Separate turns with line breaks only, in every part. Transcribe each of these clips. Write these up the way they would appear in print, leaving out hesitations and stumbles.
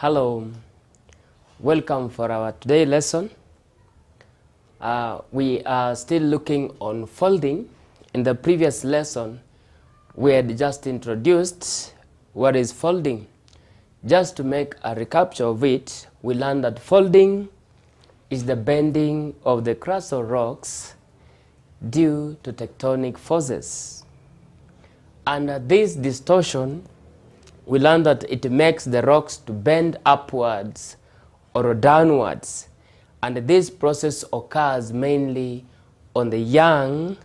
Hello, welcome for our today lesson. We are still looking on folding. In the previous lesson, we had just introduced what is folding. Just to make a recapture of it, we learned that folding is the bending of the crust of rocks due to tectonic forces. Under this distortion, we learned that it makes the rocks to bend upwards or downwards, and this process occurs mainly on the young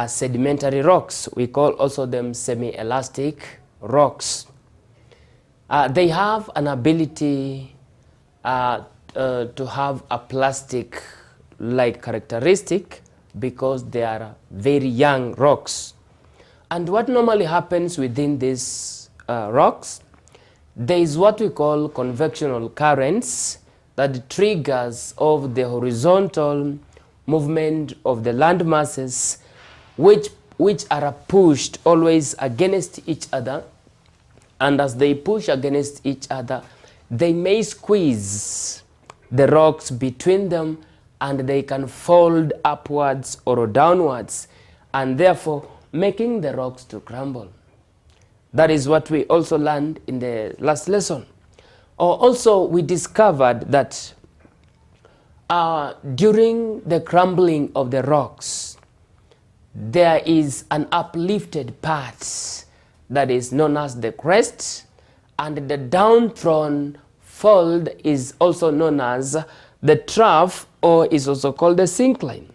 sedimentary rocks. We call also them semi-elastic rocks. They have an ability to have a plastic-like characteristic because they are very young rocks. And what normally happens within these rocks, there is what we call convectional currents that triggers of the horizontal movement of the land masses which are pushed always against each other, and as they push against each other, they may squeeze the rocks between them and they can fold upwards or downwards, and therefore making the rocks to crumble. That is what we also learned in the last lesson. Also, we discovered that during the crumbling of the rocks, there is an uplifted part that is known as the crest, and the downthrown fold is also known as the trough, or is also called the syncline.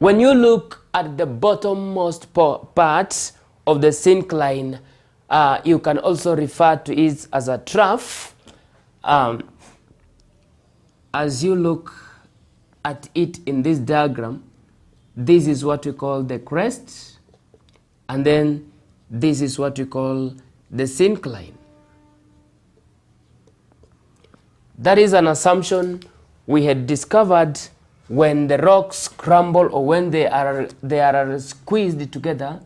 When you look at the bottommost part of the syncline, you can also refer to it as a trough. As you look at it in this diagram, this is what we call the crest, and then this is what we call the syncline. That is an assumption we had discovered when the rocks crumble or when they are squeezed together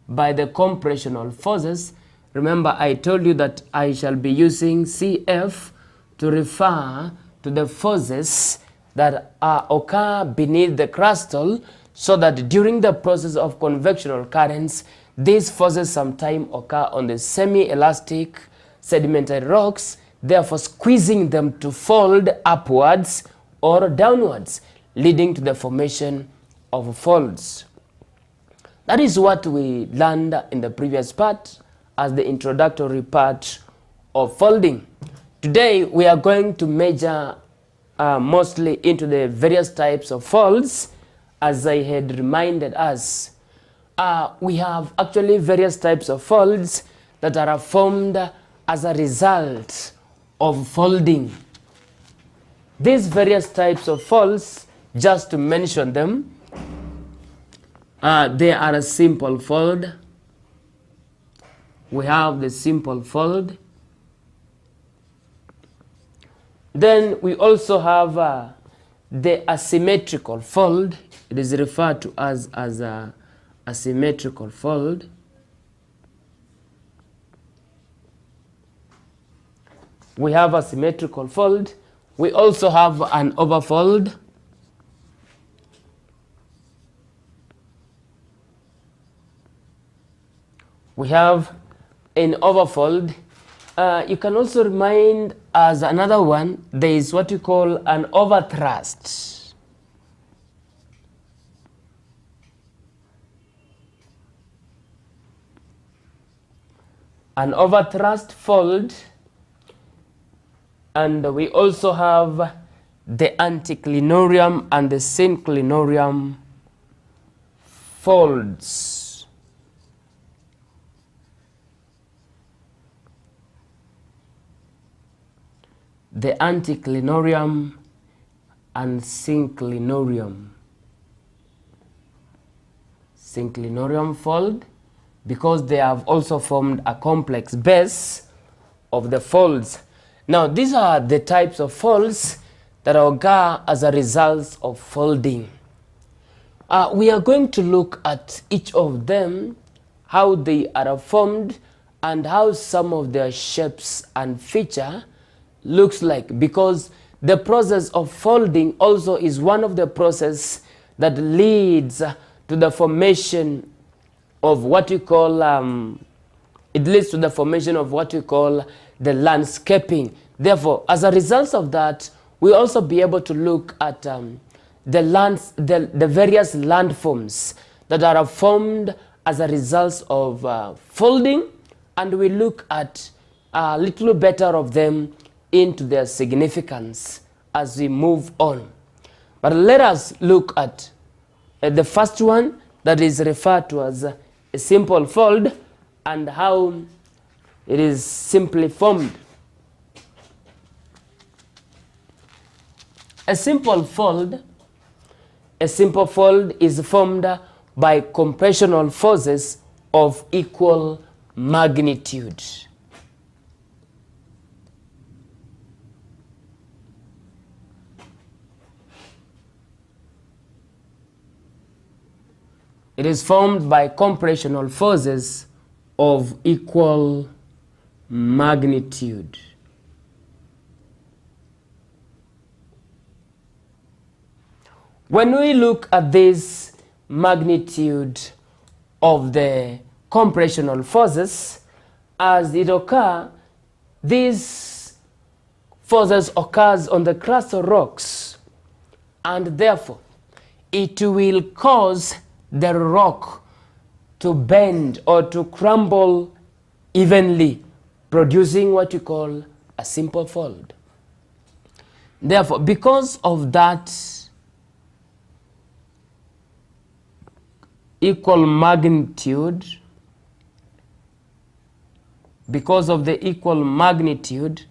by the compressional forces. Remember, I told you that I shall be using CF to refer to the forces that occur beneath the crustal, so that during the process of convectional currents, these forces sometimes occur on the semi-elastic sedimentary rocks, therefore squeezing them to fold upwards or downwards, leading to the formation of folds. That is what we learned in the previous part as the introductory part of folding. Today we are going to measure mostly into the various types of folds. As I had reminded us, we have actually various types of folds that are formed as a result of folding. These various types of folds, just to mention them, they are a simple fold. We have the simple fold. Then we also have the asymmetrical fold. It is referred to as a asymmetrical fold. We have a symmetrical fold. We also have an overfold. We have an overfold. You can also remind as another one, there is what you call an overtrust. An overtrust fold. And we also have the anticlinorium and the synclinorium folds. The anticlinorium and synclinorium. Synclinorium fold, because they have also formed a complex base of the folds. Now, these are the types of folds that occur as a result of folding. We are going to look at each of them, how they are formed, and how some of their shapes and feature looks like, because the process of folding also is one of the process that leads to the formation of what we call it leads to the formation of what we call the landscaping. Therefore, as a result of that, we also be able to look at the various landforms that are formed as a result of folding, and we look at a little better of them into their significance as we move on. But let us look at the first one, that is referred to as a simple fold, and how it is simply formed. A simple fold is formed by compressional forces of equal magnitude. It is formed by compressional forces of equal magnitude. When we look at this magnitude of the compressional forces, as it occurs, these forces occurs on the crust of rocks, and therefore it will cause the rock to bend or to crumble evenly, producing what you call a simple fold. Therefore, because of that equal magnitude, because of the equal magnitude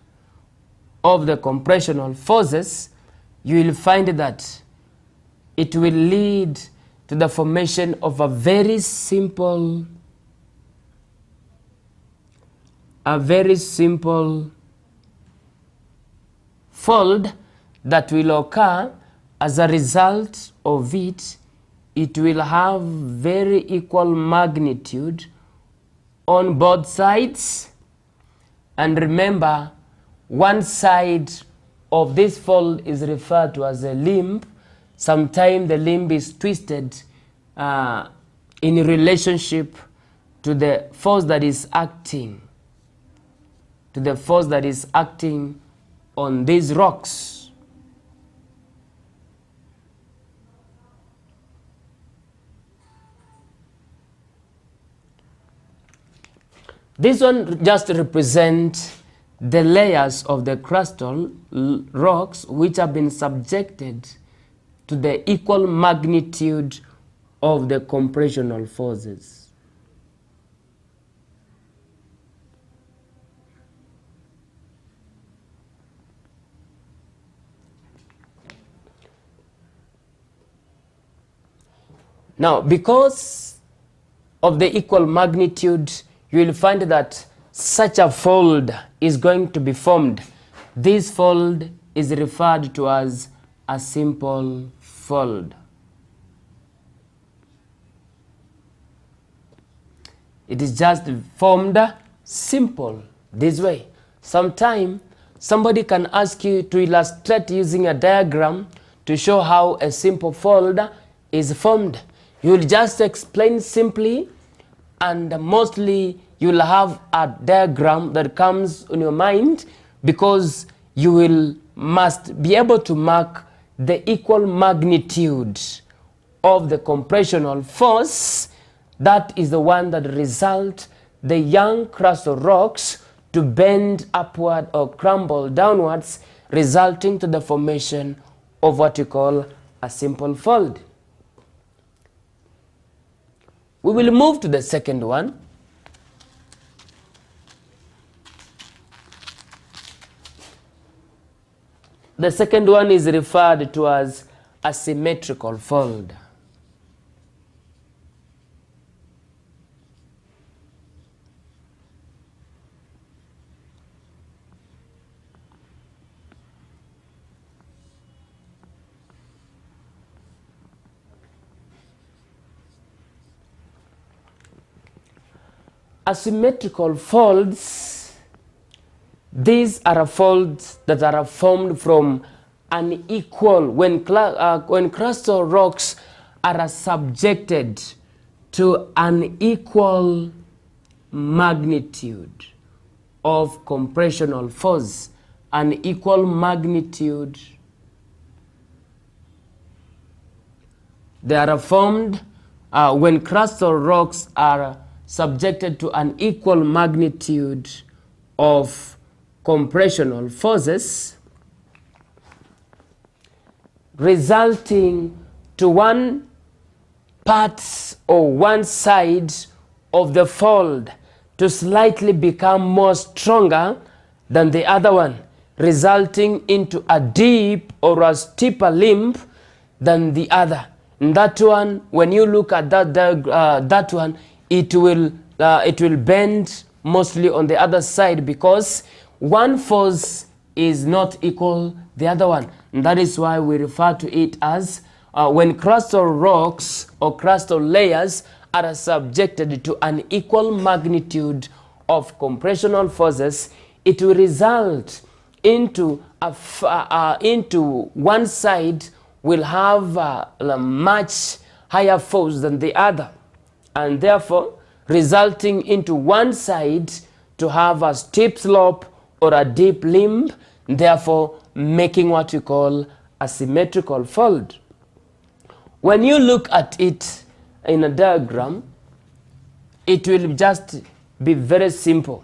of the compressional forces, you will find that it will lead to the formation of a very simple fold that will occur. As a result of it, it will have very equal magnitude on both sides. And remember, one side of this fold is referred to as a limb. Sometimes the limb is twisted in relationship to the force that is acting, on these rocks. This one just represents the layers of the crustal rocks which have been subjected to the equal magnitude of the compressional forces. Now, because of the equal magnitude, you will find that such a fold is going to be formed. This fold is referred to as a simple fold. It is just formed simple this way. Sometime somebody can ask you to illustrate using a diagram to show how a simple fold is formed. You will just explain simply, and mostly you will have a diagram that comes in your mind, because you must be able to mark the equal magnitude of the compressional force. That is the one that results the young crust of rocks to bend upward or crumble downwards, resulting to the formation of what you call a simple fold. We will move to the second one. The second one is referred to as a symmetrical fold. Asymmetrical folds these are folds that are formed from unequal, when crustal rocks are subjected to unequal magnitude of compressional force, unequal magnitude. They are formed when crustal rocks are subjected to an equal magnitude of compressional forces, resulting to one part or one side of the fold to slightly become more stronger than the other one, resulting into a deep or a steeper limb than the other. And that one, when you look at that one, it will bend mostly on the other side, because one force is not equal the other one. And that is why we refer to it as when crustal rocks or crustal layers are subjected to an equal magnitude of compressional forces, it will result into one side will have a much higher force than the other, and therefore resulting into one side to have a steep slope or a deep limb, therefore making what we call a symmetrical fold. When you look at it in a diagram, it will just be very simple.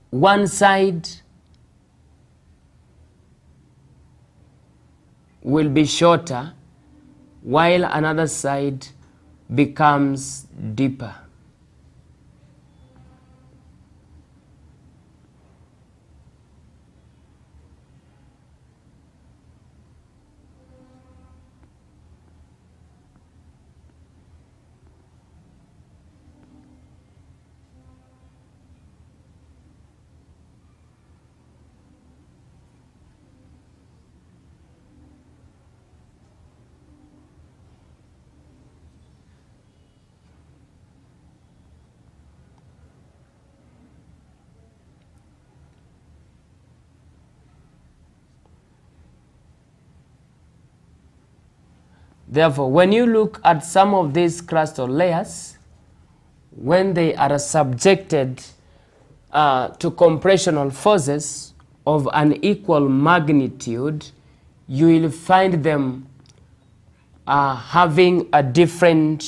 One side will be shorter while another side becomes deeper. Therefore, when you look at some of these crustal layers, when they are subjected to compressional forces of an equal magnitude, you will find them having a different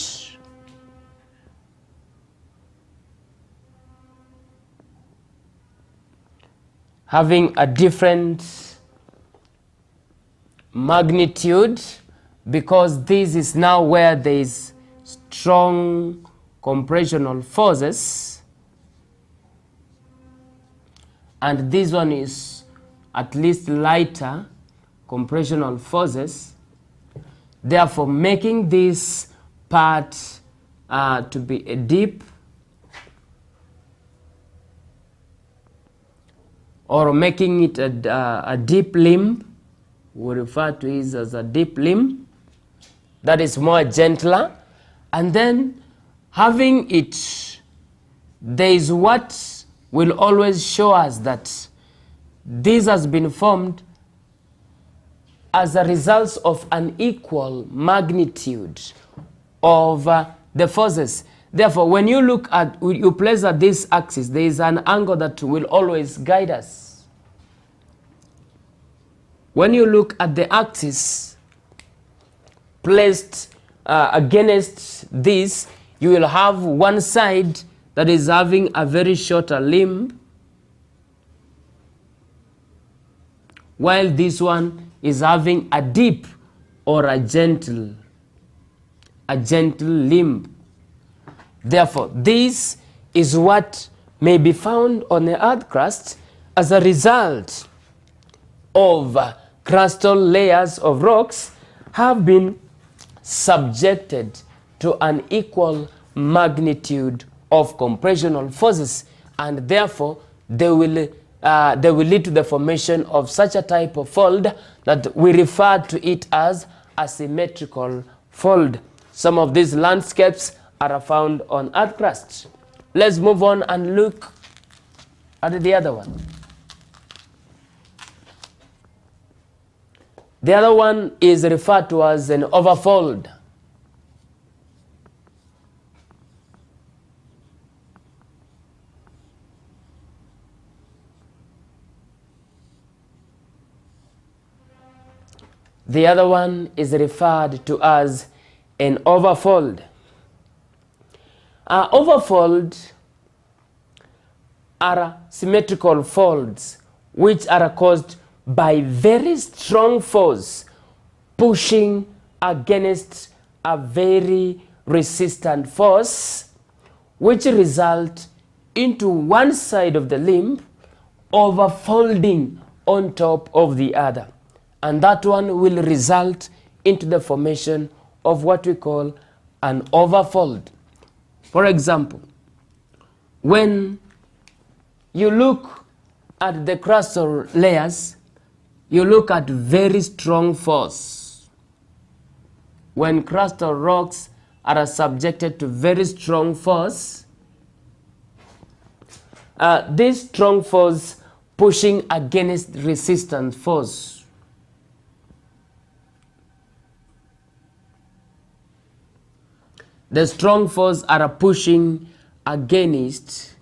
magnitude, because this is now where there is strong compressional forces, and this one is at least lighter compressional forces, therefore making this part to be a deep or making it a deep limb. We refer to it as a deep limb that is more gentler. And then having it, there is what will always show us that this has been formed as a result of an equal magnitude of the forces. Therefore, when you look at, you place at this axis, there is an angle that will always guide us. When you look at the axis placed against this, you will have one side that is having a very shorter limb, while this one is having a deep or a gentle limb. Therefore, this is what may be found on the earth crust as a result of crustal layers of rocks have been subjected to an equal magnitude of compressional forces, and therefore they will lead to the formation of such a type of fold that we refer to it as a symmetrical fold. Some of these landscapes are found on earth crust. Let's move on and look at the other one. The other one is referred to as an overfold. The other one is referred to as an overfold. Overfold are symmetrical folds which are caused by very strong force pushing against a very resistant force, which result into one side of the limb overfolding on top of the other. And that one will result into the formation of what we call an overfold. For example, when you look at the crustal layers, you look at very strong force. When crustal rocks are subjected to very strong force, this strong force pushing against resistant force. The strong force are pushing against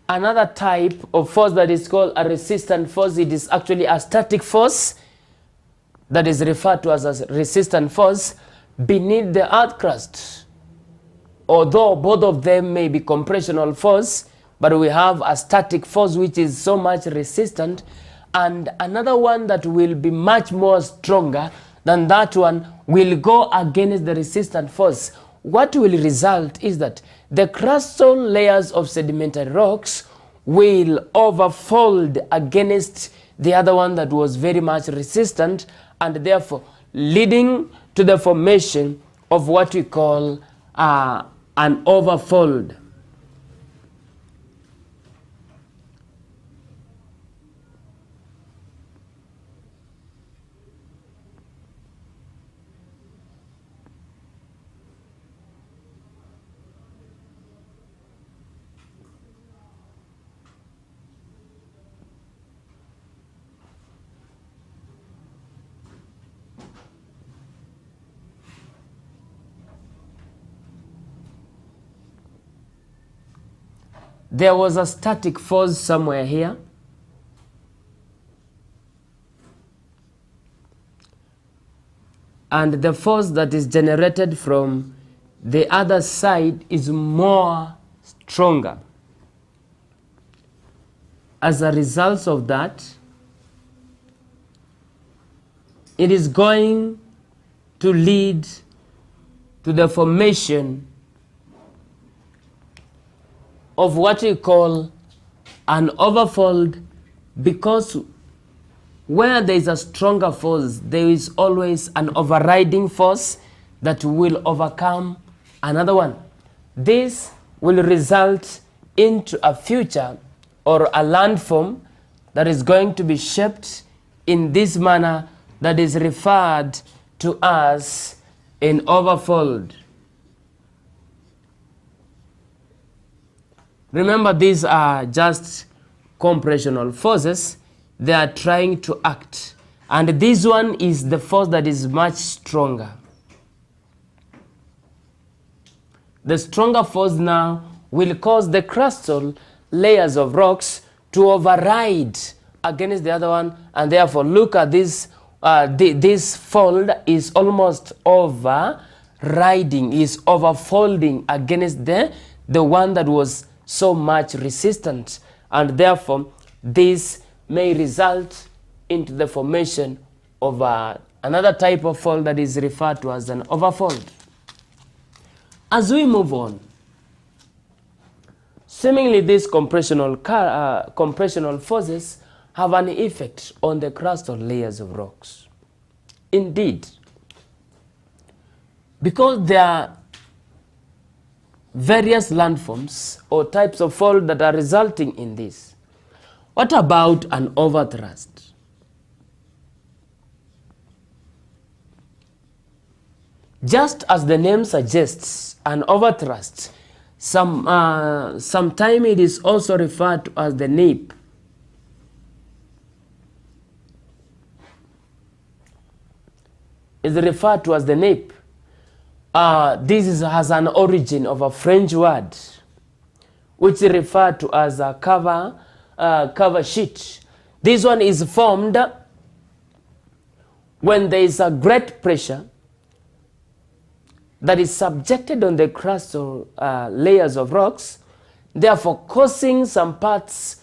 another type of force that is called a resistant force. It is actually a static force that is referred to as a resistant force beneath the earth crust. Although both of them may be compressional force, but we have a static force which is so much resistant, and another one that will be much more stronger than that one will go against the resistant force. What will result is that the crustal layers of sedimentary rocks will overfold against the other one that was very much resistant, and therefore leading to the formation of what we call an overfold. There was a static force somewhere here. And the force that is generated from the other side is more stronger. As a result of that, it is going to lead to the formation of what we call an overfold, because where there is a stronger force, there is always an overriding force that will overcome another one. This will result into a future or a landform that is going to be shaped in this manner that is referred to as an overfold. Remember, these are just compressional forces. They are trying to act. And this one is the force that is much stronger. The stronger force now will cause the crustal layers of rocks to override against the other one, and therefore look at this. This fold is almost overriding, is overfolding against the one that was so much resistant, and therefore this may result into the formation of another type of fold that is referred to as an overfold. As we move on, seemingly these compressional forces have an effect on the crustal layers of rocks. Indeed, because there are various landforms or types of fold that are resulting in this. What about an overtrust? Just as the name suggests, an overtrust Sometime it is also referred to as the nape. Is referred to as the nape. Has an origin of a French word which is referred to as a cover sheet. This one is formed when there is a great pressure that is subjected on the crust or layers of rocks, therefore causing some parts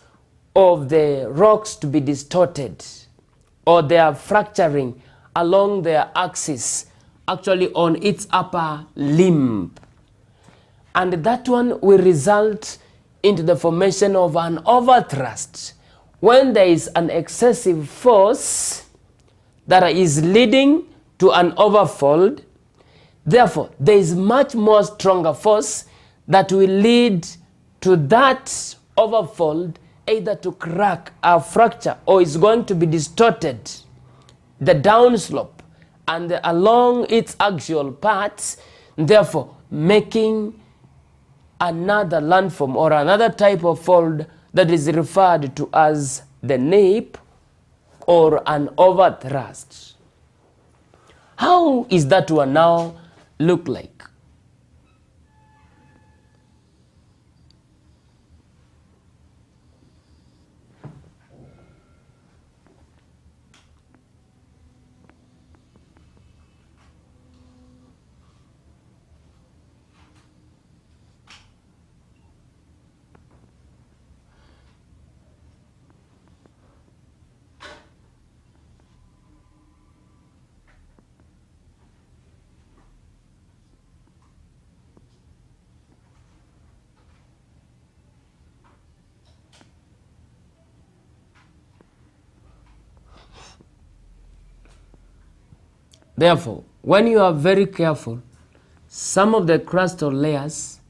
of the rocks to be distorted, or they are fracturing along their axis, actually on its upper limb. And that one will result into the formation of an overtrust when there is an excessive force that is leading to an overfold. Therefore, there is much more stronger force that will lead to that overfold either to crack or fracture, or is going to be distorted, the downslope and along its axial parts, therefore making another landform or another type of fold that is referred to as the nape or an overthrust. How is that one now look like? Therefore, when you are very careful, some of the crustal layers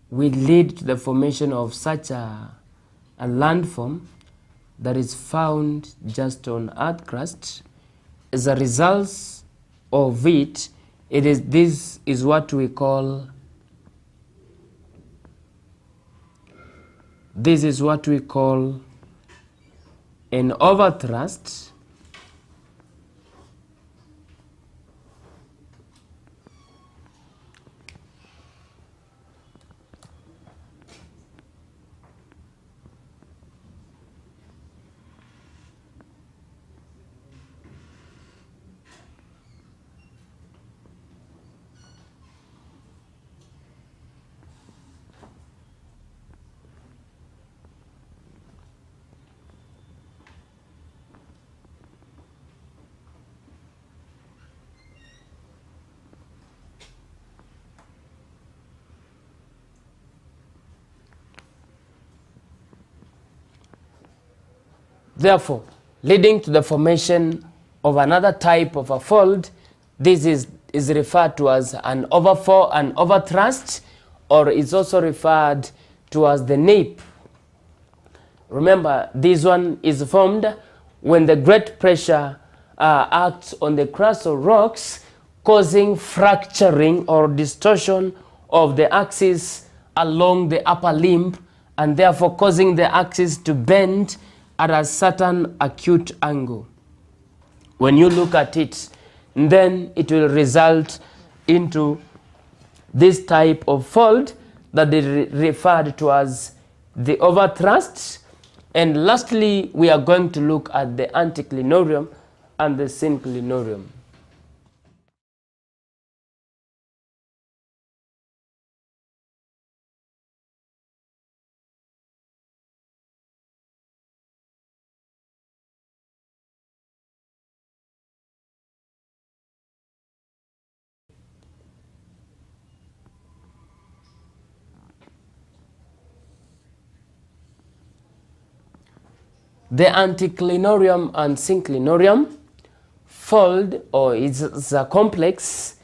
will lead to the formation of such a landform that is found just on earth crust. As a result of it, this is what we call an overthrust. Therefore, leading to the formation of another type of a fold. This is referred to as an overthrust, or is also referred to as the nape. Remember, this one is formed when the great pressure acts on the crust of rocks, causing fracturing or distortion of the axis along the upper limb, and therefore causing the axis to bend at a certain acute angle. When you look at it, then it will result into this type of fold that is referred to as the overthrust. And lastly, we are going to look at the anticlinorium and the synclinorium. The anticlinorium and synclinorium fold, or it's a complex.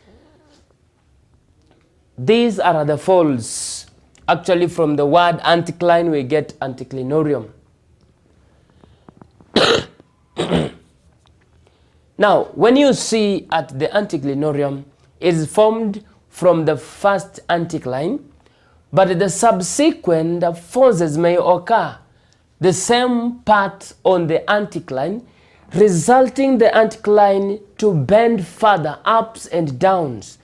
These are the folds. Actually, from the word anticline, we get anticlinorium. Now, when you see at the anticlinorium, it is formed from the first anticline, but the subsequent forces may occur the same part on the anticline, resulting the anticline to bend further ups and downs,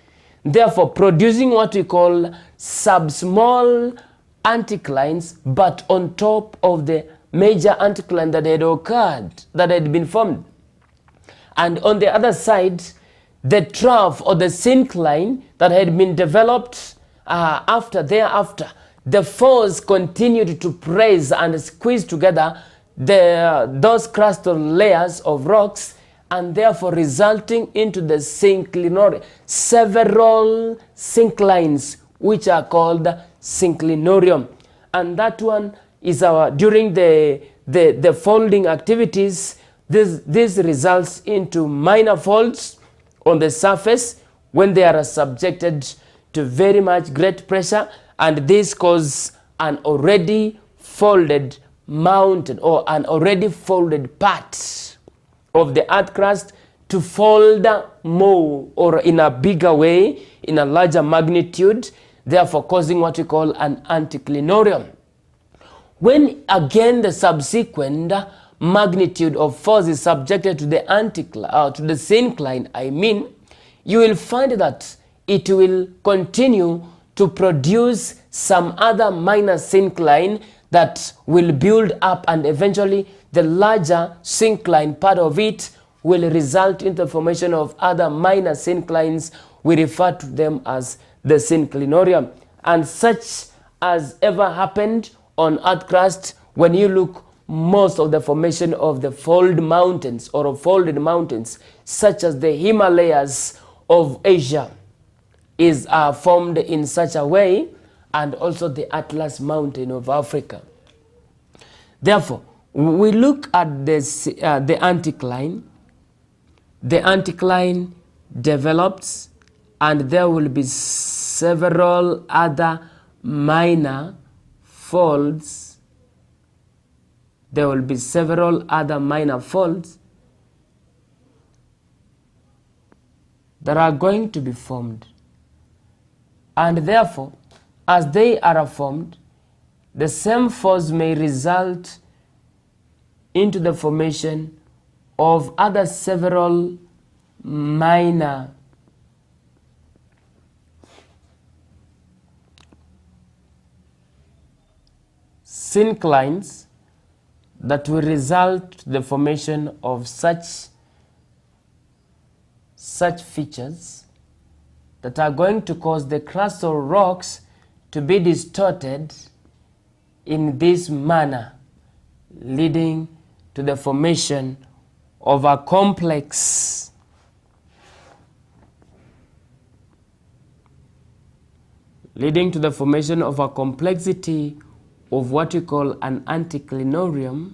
therefore producing what we call subsmall anticlines, but on top of the major anticline that had occurred, that had been formed. And on the other side, the trough or the syncline that had been developed thereafter, the force continued to press and squeeze together those crustal layers of rocks, and therefore resulting into the synclinorium, several synclines which are called synclinorium. And that one is during the folding activities, this results into minor folds on the surface when they are subjected to very much great pressure, and this causes an already folded mountain or an already folded part of the earth crust to fold more or in a bigger way, in a larger magnitude, therefore causing what we call an anticlinorium. When again the subsequent magnitude of force is subjected to the to the syncline, you will find that it will continue to produce some other minor syncline that will build up, and eventually the larger syncline part of it will result in the formation of other minor synclines. We refer to them as the synclinorium. And such as ever happened on earth crust, when you look most of the formation of the fold mountains or folded mountains, such as the Himalayas of Asia, is formed in such a way, and also the Atlas Mountain of Africa. Therefore, we look at this, the anticline. The anticline develops, and there will be several other minor folds. There will be several other minor folds that are going to be formed. And therefore, as they are formed, the same force may result into the formation of other several minor synclines that will result in the formation of such features that are going to cause the crustal rocks to be distorted in this manner, leading to the formation of a complex complexity of what we call an anticlinorium,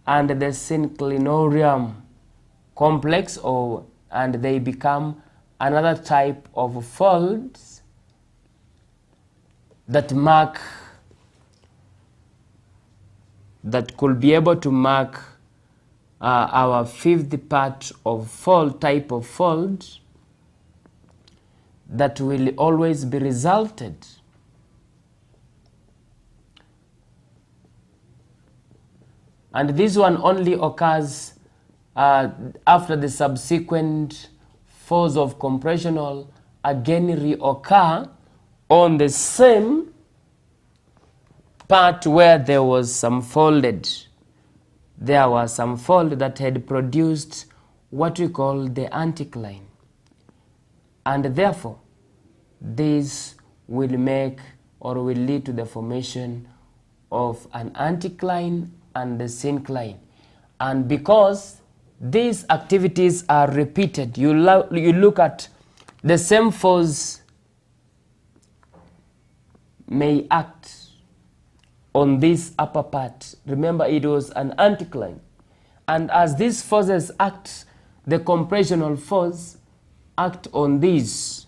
and the synclinorium complex, and they become another type of folds that could be able to mark our fifth part of fold, type of fold, that will always be resulted and this one only occurs after the subsequent force of compressional again reoccur on the same part where there was some folded. There was some fold that had produced what we call the anticline. And therefore, this will make or will lead to the formation of an anticline and the syncline. And because these activities are repeated, you look at the same force may act on this upper part. Remember, it was an anticline. And as these forces act, the compressional force act on these,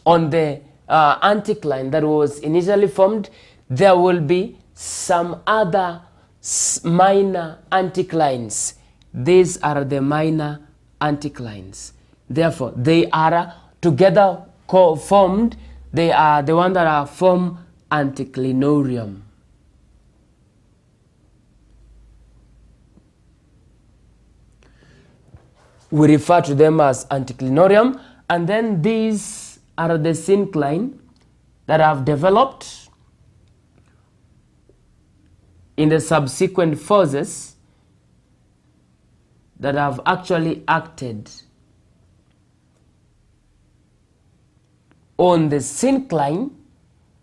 on the anticline that was initially formed. there will be some other minor anticlines. These are the minor anticlines. Therefore, they are together formed. They are the ones that are form anticlinorium. We refer to them as anticlinorium, and then these are the syncline that have developed in the subsequent forces that have actually acted on the syncline,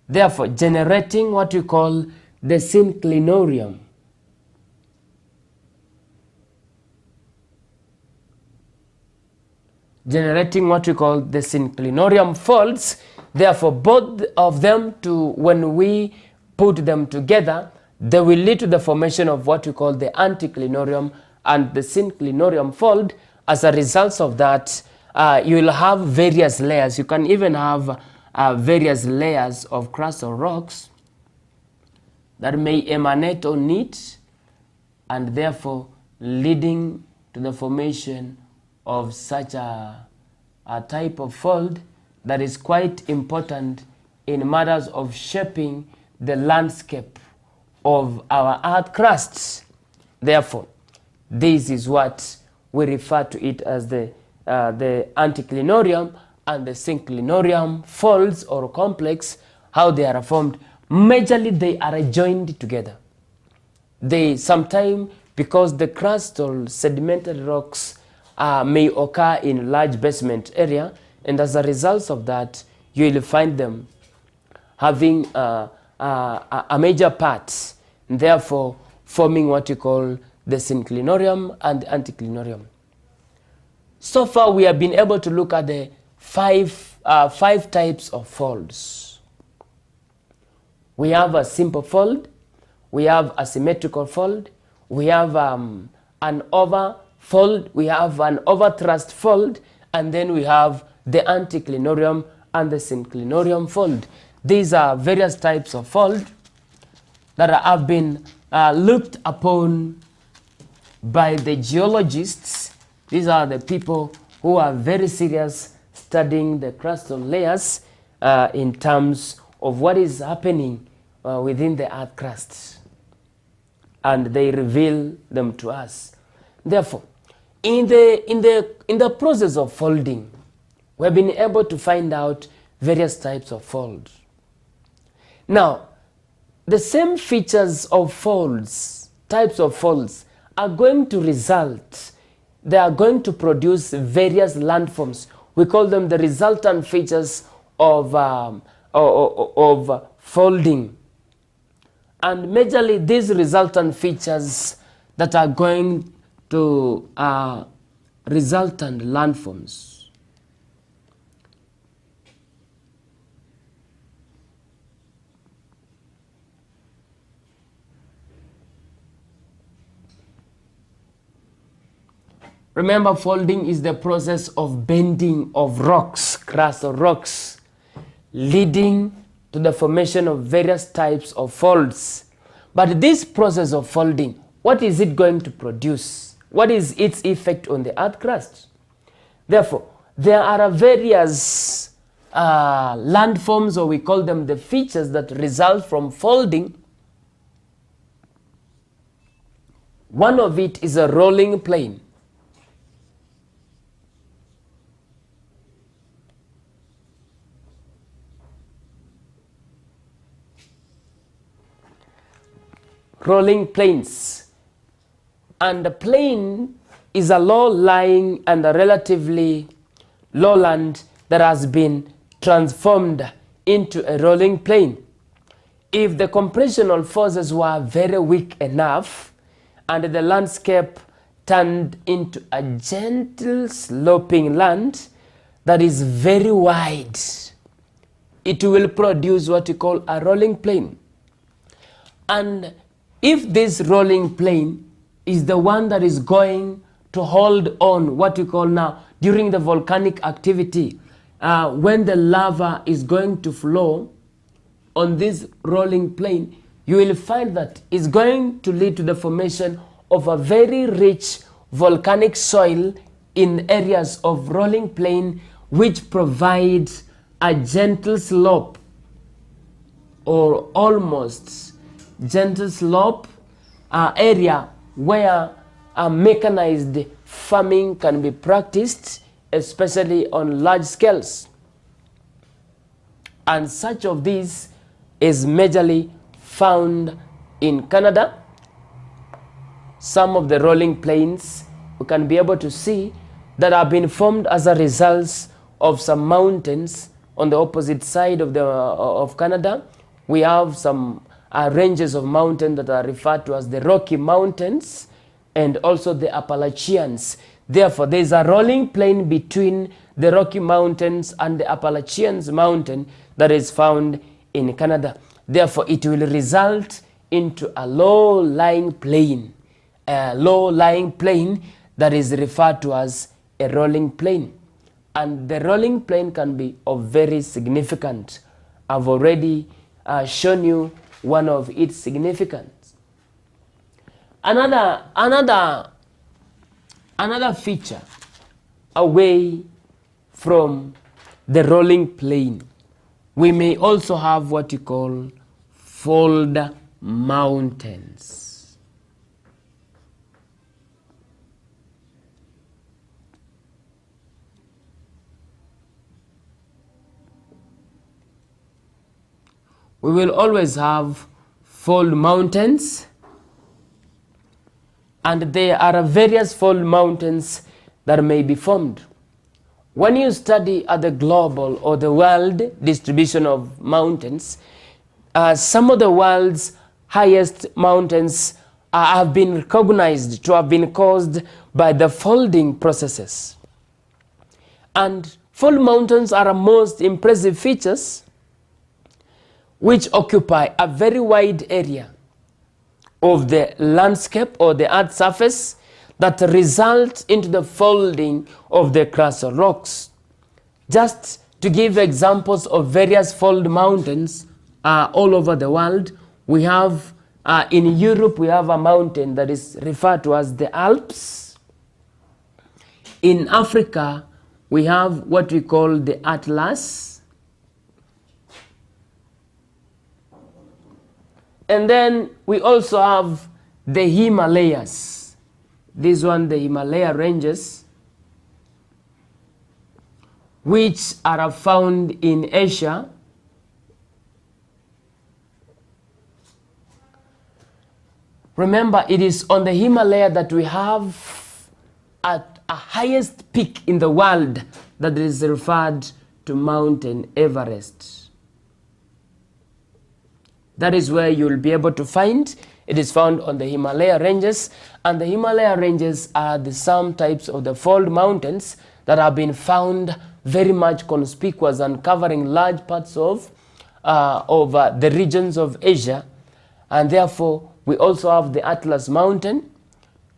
therefore generating what we call the synclinorium. Generating what we call the synclinorium folds. Therefore, both of them, when we put them together, they will lead to the formation of what we call the anticlinorium and the synclinorium fold. As a result of that, you will have various layers. You can even have various layers of crustal rocks that may emanate on it, and therefore leading to the formation of such a type of fold that is quite important in matters of shaping the landscape of our earth crusts. Therefore, this is what we refer to it as the anticlinorium and the synclinorium folds or complex. How they are formed? Majorly, they are joined together. They sometimes, because the crustal sedimentary rocks may occur in large basement area, and as a result of that, you will find them having a major part, and therefore forming what you call the synclinorium and the anticlinorium. So far, we have been able to look at the five types of folds. We have a simple fold, we have a symmetrical fold, we have an over fold, we have an overtrust fold, and then we have the anticlinorium and the synclinorium fold. These are various types of fold that have been looked upon by the geologists. These are the people who are very serious studying the crustal layers in terms of what is happening within the earth crust, and they reveal them to us. Therefore, in the process of folding, we have been able to find out various types of folds. Now, the same features of folds, types of folds, are going to result, they are going to produce various landforms. We call them the resultant features of folding. And majorly these resultant features that are going to resultant landforms. Remember, folding is the process of bending of rocks, crustal rocks, leading to the formation of various types of folds. But this process of folding, what is it going to produce? What is its effect on the earth crust? Therefore, there are various landforms, or we call them the features that result from folding. One of it is a rolling plain. Rolling plains. And the plain is a low-lying and a relatively lowland that has been transformed into a rolling plain. If the compressional forces were very weak enough and the landscape turned into a gentle sloping land that is very wide, it will produce what we call a rolling plain. And if this rolling plain is the one that is going to hold on what we call now during the volcanic activity, when the lava is going to flow on this rolling plain, you will find that it's going to lead to the formation of a very rich volcanic soil in areas of rolling plain, which provides a gentle slope or almost gentle slope area where mechanized farming can be practiced, especially on large scales. And such of these is majorly found in Canada. Some of the rolling plains we can be able to see that have been formed as a result of some mountains on the opposite side of Canada. We have some ranges of mountains that are referred to as the Rocky Mountains and also the Appalachians. Therefore, there is a rolling plain between the Rocky Mountains and the Appalachians Mountain that is found in Canada. Therefore, it will result into a low-lying plain that is referred to as a rolling plain. And the rolling plain can be of very significant. I've already shown you one of its significance. Another feature away from the rolling plain, we may also have what you call fold mountains. We will always have fold mountains, and there are various fold mountains that may be formed. When you study at the global or the world distribution of mountains, some of the world's highest mountains have been recognized to have been caused by the folding processes. And fold mountains are the most impressive features which occupy a very wide area of the landscape or the earth surface that result into the folding of the crust or rocks. Just to give examples of various fold mountains all over the world, we have in Europe we have a mountain that is referred to as the Alps. In Africa we have what we call the Atlas. And then we also have the Himalayas. This one, the Himalaya ranges, which are found in Asia. Remember, it is on the Himalaya that we have a highest peak in the world that is referred to Mountain Everest. That is where you will be able to find. It is found on the Himalaya ranges, and the Himalaya ranges are some types of the fold mountains that have been found very much conspicuous and covering large parts of the regions of Asia. And therefore, we also have the Atlas mountain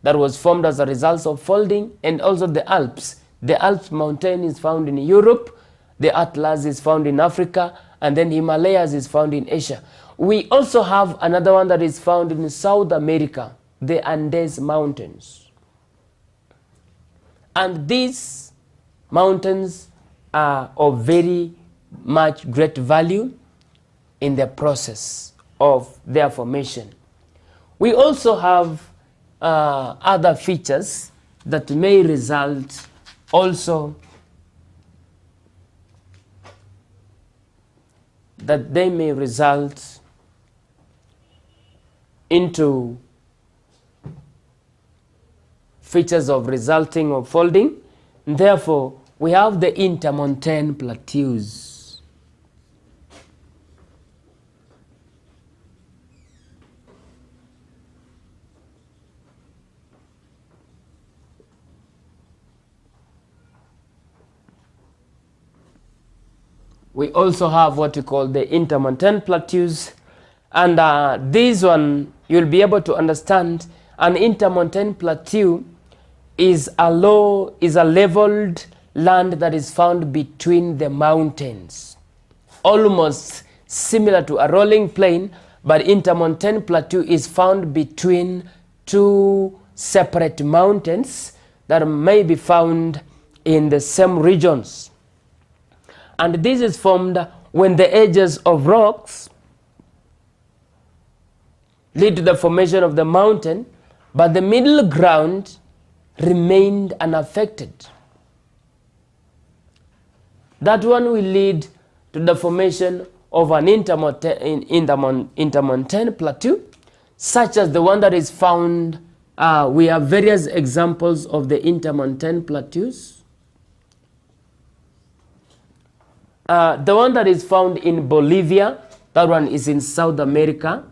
that was formed as a result of folding, and also the Alps. The Alps mountain is found in Europe, the Atlas is found in Africa, and then Himalayas is found in Asia. We also have another one that is found in South America, the Andes Mountains. And these mountains are of very much great value in the process of their formation. We also have other features that may result also into features of resulting of folding. Therefore, we have the Intermountain Plateaus. We also have what we call the Intermountain Plateaus, and this one you'll be able to understand. An Intermountain Plateau is a leveled land that is found between the mountains, almost similar to a rolling plain, but Intermountain Plateau is found between two separate mountains that may be found in the same regions. And this is formed when the edges of rocks lead to the formation of the mountain, but the middle ground remained unaffected. That one will lead to the formation of an intermountain plateau, such as the one that is found. We have various examples of the intermountain plateaus. The one that is found in Bolivia, that one is in South America.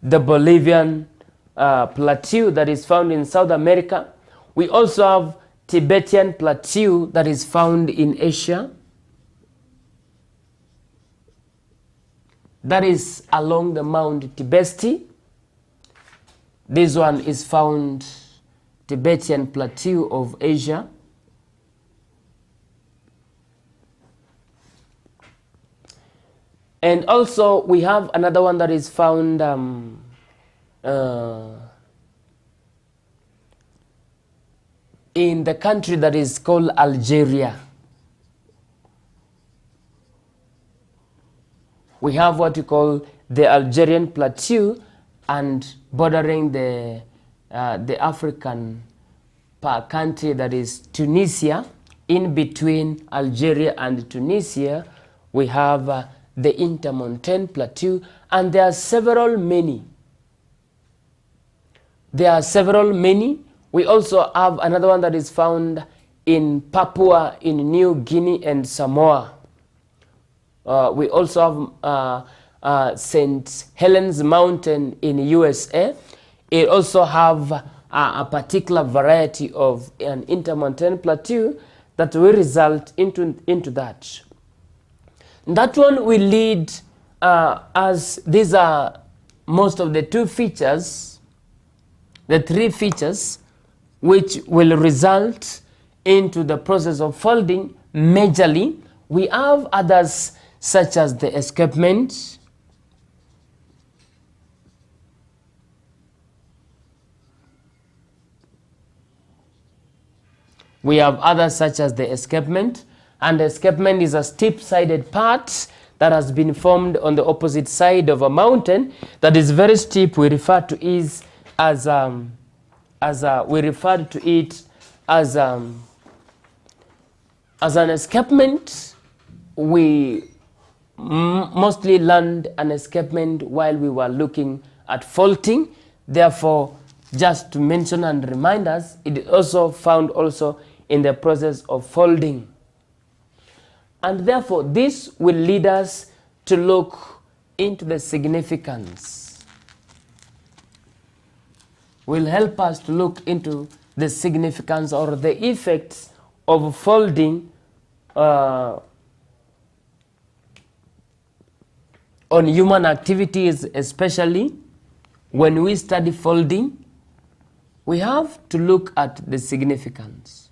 The Bolivian plateau that is found in South America. We also have Tibetan plateau that is found in Asia. That is along the Mount Tibesti. This one is found Tibetan plateau of Asia. And also we have another one that is found in the country that is called Algeria. We have what we call the Algerian plateau, and bordering the African country that is Tunisia. In between Algeria and Tunisia, we have the Intermountain Plateau, and there are several many. We also have another one that is found in Papua, in New Guinea and Samoa. We also have St. Helens Mountain in USA. It also have a particular variety of an intermountain plateau that will result into that. That one will lead, as these are most of the three features, which will result into the process of folding majorly. We have others such as the escapement, and the escapement is a steep-sided part that has been formed on the opposite side of a mountain that is very steep. We refer to it as an escapement. We mostly learned an escapement while we were looking at faulting. Therefore, just to mention and remind us, it is also found also in the process of folding. And therefore, this will lead us to look into the significance. Will help us to look into the significance or the effects of folding on human activities. Especially when we study folding, we have to look at the significance.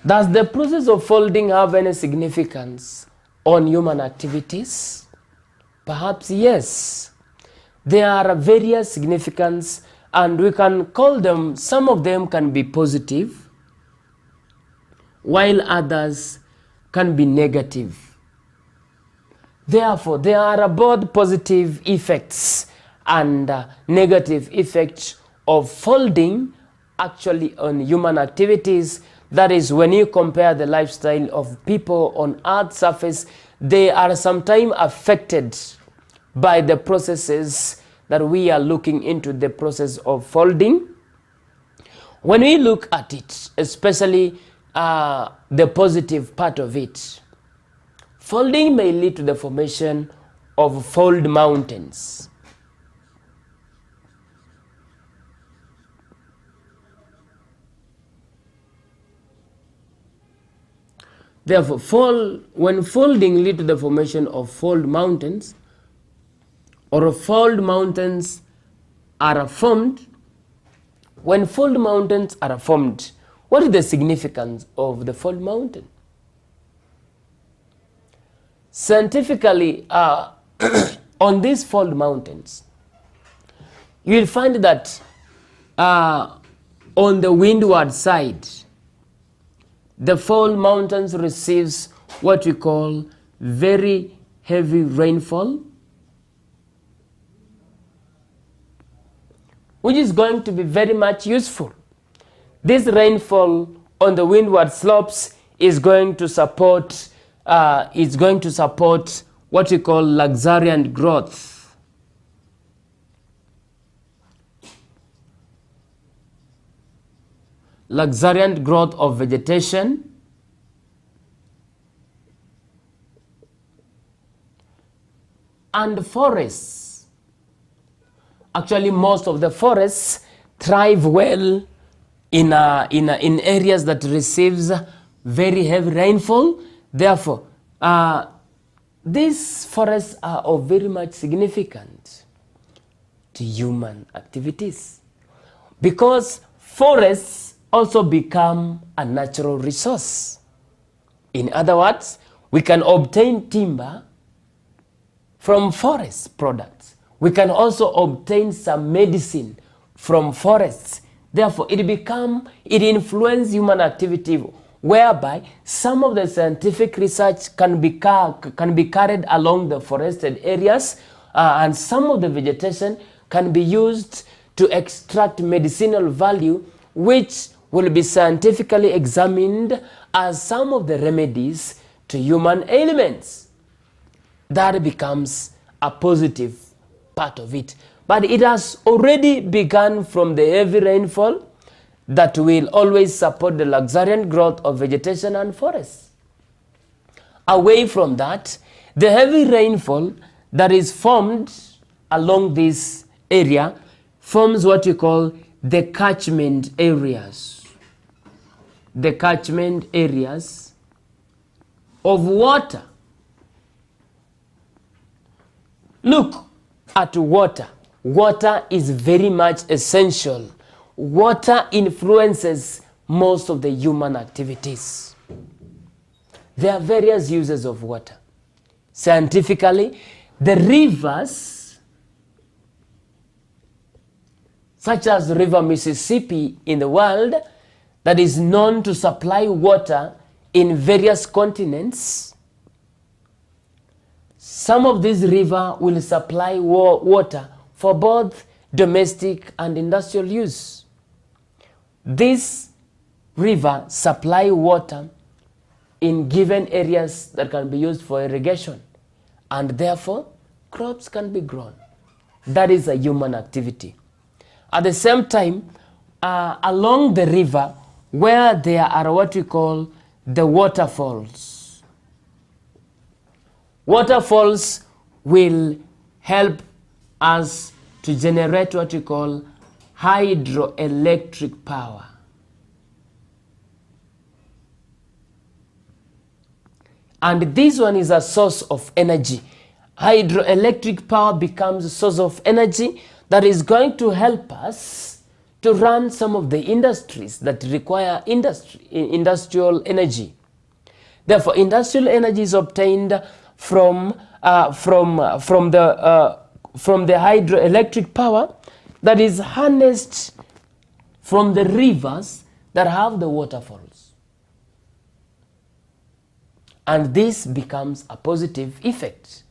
Does the process of folding have any significance on human activities? Perhaps yes. There are various significance, and we can call them, some of them can be positive, while others can be negative. Therefore, there are both positive effects and negative effects of folding actually on human activities. That is, when you compare the lifestyle of people on Earth's surface, they are sometimes affected by the processes that we are looking into, the process of folding. When we look at it, especially the positive part of it, folding may lead to the formation of fold mountains. Therefore, when folding leads to the formation of fold mountains, or fold mountains are formed. When fold mountains are formed, what is the significance of the fold mountain? Scientifically, on these fold mountains, you will find that on the windward side, the fold mountains receives what we call very heavy rainfall, which is going to be very much useful. This rainfall on the windward slopes is going to support what we call luxuriant growth. Luxuriant growth of vegetation, and forests. Actually, most of the forests thrive well in areas that receives very heavy rainfall. Therefore, these forests are of very much significant to human activities, because forests also become a natural resource. In other words, we can obtain timber from forest products. We can also obtain some medicine from forests. Therefore, it influences human activity, whereby some of the scientific research can be carried along the forested areas, and some of the vegetation can be used to extract medicinal value, which will be scientifically examined as some of the remedies to human ailments. That becomes a positive part of it. But it has already begun from the heavy rainfall that will always support the luxuriant growth of vegetation and forests. Away from that, the heavy rainfall that is formed along this area forms what we call the catchment areas. The catchment areas of water. Look at water. Water is very much essential. Water influences most of the human activities. There are various uses of water. Scientifically, the rivers, such as the River Mississippi in the world, that is known to supply water in various continents. Some of these rivers will supply water for both domestic and industrial use. These rivers supply water in given areas that can be used for irrigation, and therefore crops can be grown. That is a human activity. At the same time, along the river, where there are what we call the waterfalls. Waterfalls will help us to generate what we call hydroelectric power. And this one is a source of energy. Hydroelectric power becomes a source of energy that is going to help us to run some of the industries that require industrial energy. Therefore, industrial energy is obtained from the hydroelectric power that is harnessed from the rivers that have the waterfalls. And this becomes a positive effect.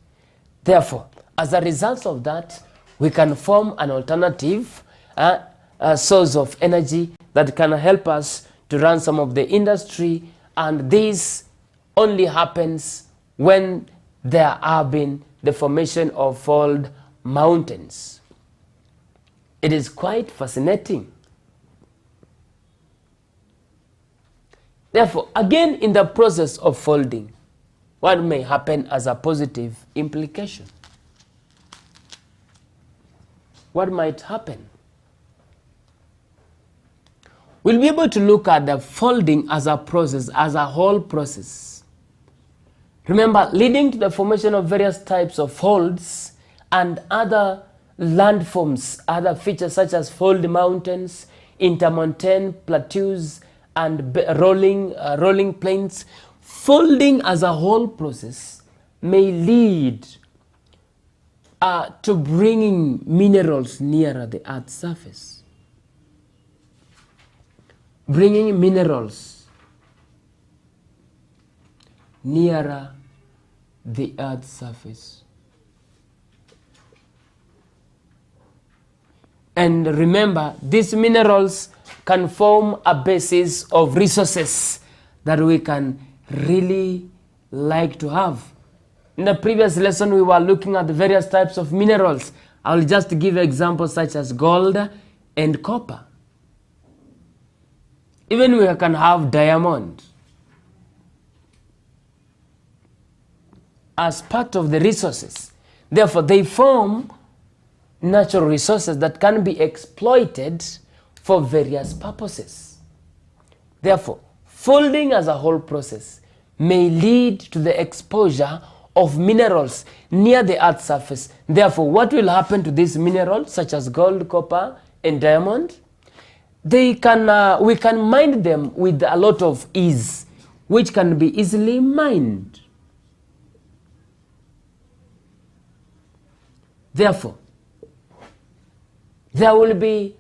Therefore, as a result of that, we can form an alternative source of energy that can help us to run some of the industry, and this only happens when there have been the formation of fold mountains. It is quite fascinating. Therefore, again, in the process of folding, what may happen as a positive implication? What might happen? We'll be able to look at the folding as a process, as a whole process. Remember, leading to the formation of various types of folds and other landforms, other features such as fold mountains, intermountain plateaus, and rolling plains. Folding as a whole process may lead to bringing minerals nearer the Earth's surface. Bringing minerals nearer the Earth's surface. And remember, these minerals can form a basis of resources that we can really like to have. In the previous lesson, we were looking at the various types of minerals. I'll just give examples such as gold and copper. Even we can have diamond as part of the resources. Therefore, they form natural resources that can be exploited for various purposes. Therefore, folding as a whole process may lead to the exposure of minerals near the Earth's surface. Therefore, what will happen to these minerals such as gold, copper, and diamond? We can mine them with a lot of ease, which can be easily mined. Therefore, there will be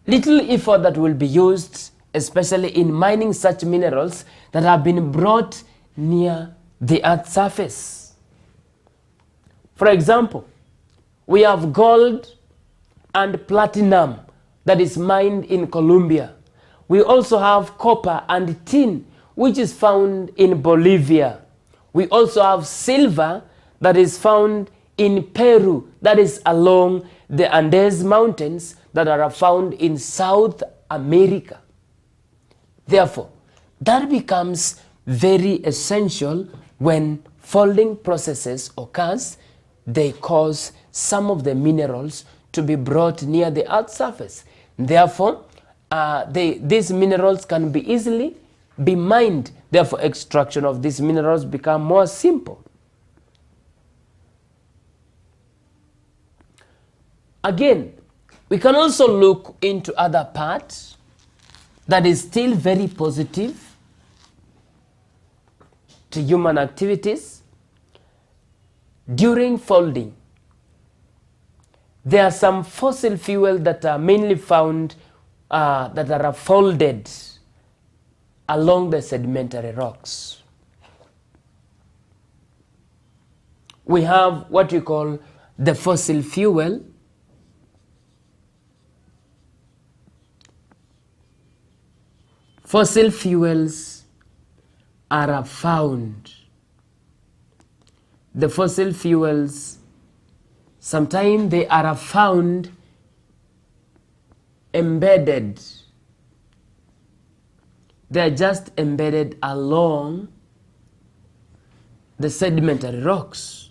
little effort that will be used, especially in mining such minerals that have been brought near the Earth's surface. For example, we have gold and platinum that is mined in Colombia. We also have copper and tin, which is found in Bolivia. We also have silver that is found in Peru, that is along the Andes Mountains that are found in South America. Therefore, that becomes very essential when folding processes occurs. They cause some of the minerals to be brought near the Earth's surface. Therefore, these minerals can be easily be mined. Therefore, extraction of these minerals become more simple. Again, we can also look into other parts that is still very positive to human activities. During folding, there are some fossil fuels that are mainly found that are folded along the sedimentary rocks. We have what we call the fossil fuel. Fossil fuels are found. The fossil fuels, sometimes they are found embedded. They are just embedded along the sedimentary rocks.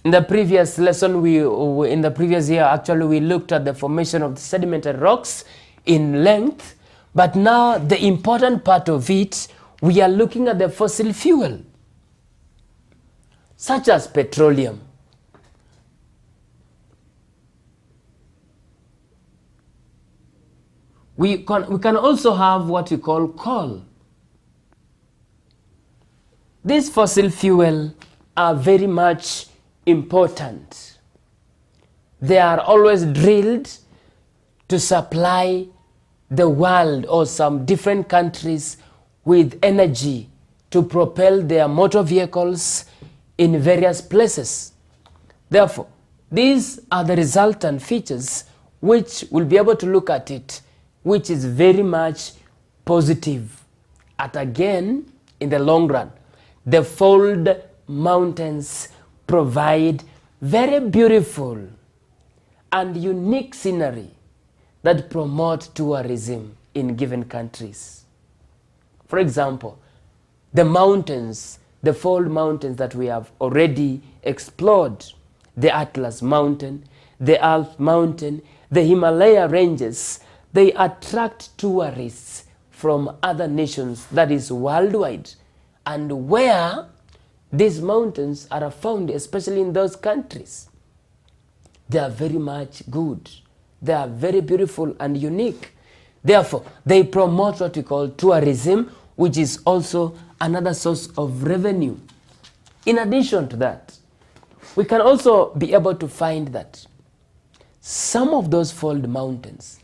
In the previous lesson, in the previous year, actually, we looked at the formation of the sedimentary rocks in length. But now, the important part of it, we are looking at the fossil fuel, such as petroleum. We can also have what we call coal. These fossil fuel are very much important. They are always drilled to supply the world or some different countries with energy to propel their motor vehicles in various places. Therefore, these are the resultant features which we'll be able to look at it, which is very much positive. And again, in the long run, the fold mountains provide very beautiful and unique scenery that promote tourism in given countries. For example, the mountains, the fold mountains that we have already explored, the Atlas Mountain, the Alps mountain, the Himalaya ranges, they attract tourists from other nations, that is worldwide. And where these mountains are found, especially in those countries, they are very much good. They are very beautiful and unique. Therefore, they promote what we call tourism, which is also another source of revenue. In addition to that, we can also be able to find that some of those fold mountains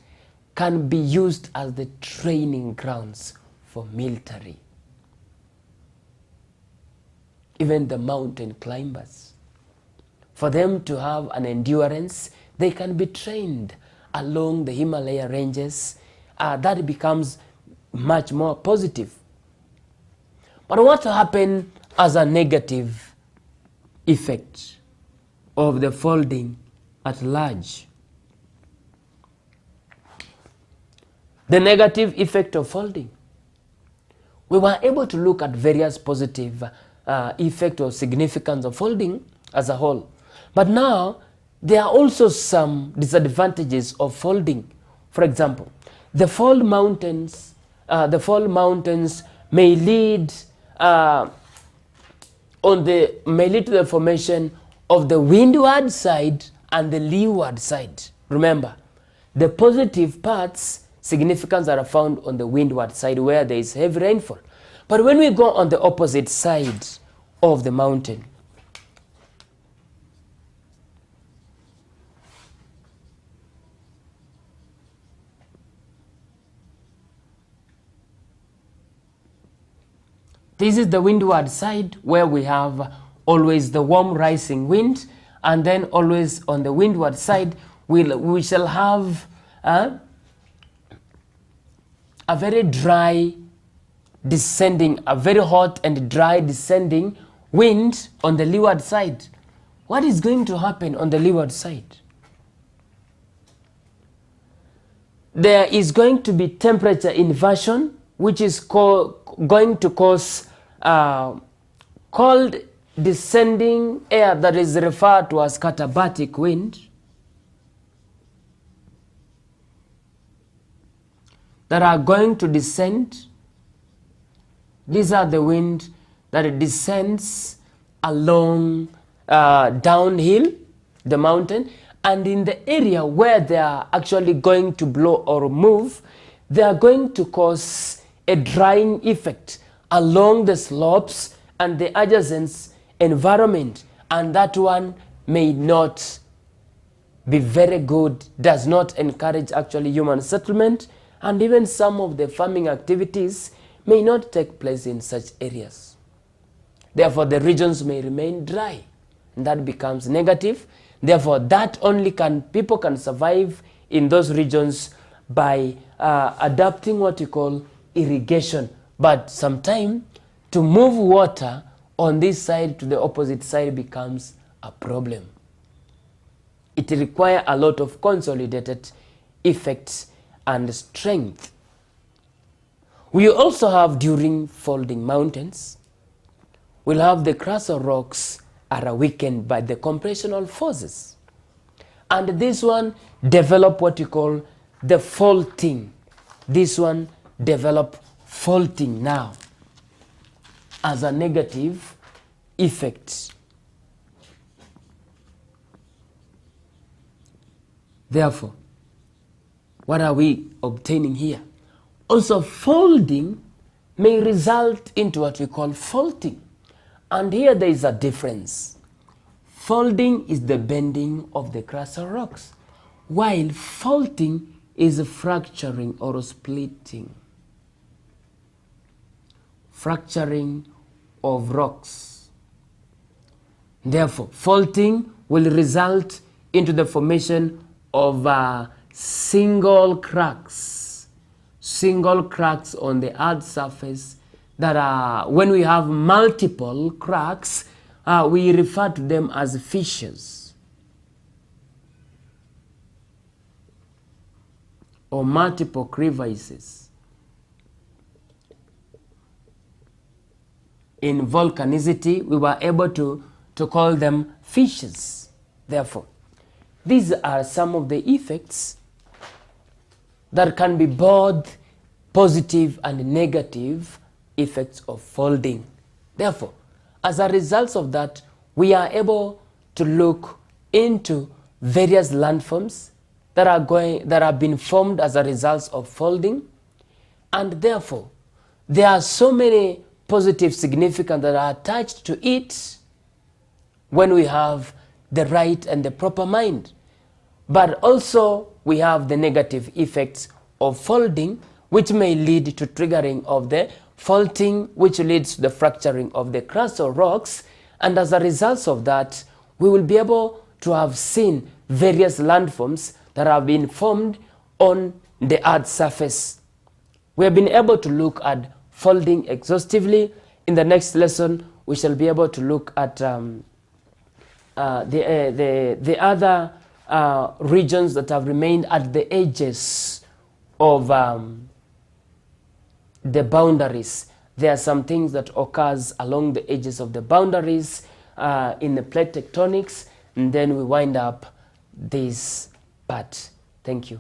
can be used as the training grounds for military. Even the mountain climbers, for them to have an endurance, they can be trained along the Himalaya ranges. That becomes much more positive. But what happens as a negative effect of the folding at large? The negative effect of folding. We were able to look at various positive effect or significance of folding as a whole. But now, there are also some disadvantages of folding. For example, the fold mountains may lead to the formation of the windward side and the leeward side. Remember, the positive parts, significance are found on the windward side where there is heavy rainfall. But when we go on the opposite side of the mountain, this is the windward side where we have always the warm rising wind, and then always on the windward side we shall have a very dry descending, a very hot and dry descending wind on the leeward side. What is going to happen on the leeward side? There is going to be temperature inversion, which is going to cause cold descending air that is referred to as katabatic wind, that are going to descend. These are the wind that descends along downhill the mountain, and in the area where they are actually going to blow or move, they are going to cause a drying effect along the slopes and the adjacent environment, and that one may not be very good, does not encourage actually human settlement, and even some of the farming activities may not take place in such areas. Therefore, the regions may remain dry, and that becomes negative. Therefore, that only people can survive in those regions by adapting what you call irrigation. But sometimes to move water on this side to the opposite side becomes a problem. It requires a lot of consolidated effects and strength. We also have, during folding mountains, we'll have the crustal rocks are weakened by the compressional forces. And this one develop what you call the faulting. This one develop faulting now as a negative effect. Therefore, what are we obtaining here? Also, folding may result into what we call faulting. And here there is a difference. Folding is the bending of the crustal rocks, while faulting is fracturing or splitting. Fracturing of rocks. Therefore, faulting will result into the formation of single cracks on the earth's surface that are, when we have multiple cracks, we refer to them as fissures or multiple crevices. In volcanicity, we were able to call them fissures. Therefore, these are some of the effects that can be both positive and negative effects of folding. Therefore, as a result of that, we are able to look into various landforms that have been formed as a result of folding, and therefore there are so many positive significance that are attached to it when we have the right and the proper mind. But also we have the negative effects of folding, which may lead to triggering of the faulting, which leads to the fracturing of the crust or rocks. And as a result of that, we will be able to have seen various landforms that have been formed on the Earth's surface. We have been able to look at folding exhaustively. In the next lesson, we shall be able to look at the other regions that have remained at the edges of the boundaries. There are some things that occurs along the edges of the boundaries in the plate tectonics, and then we wind up this part. Thank you.